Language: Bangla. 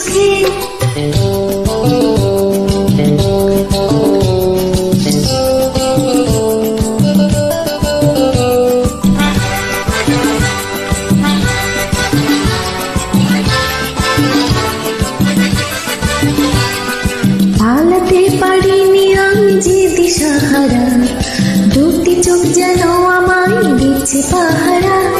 চোখে। পালাতে পারিনি আমি যে দিশাহারা, দুটি চোখ যেন আমায় দিচ্ছে পাহারা।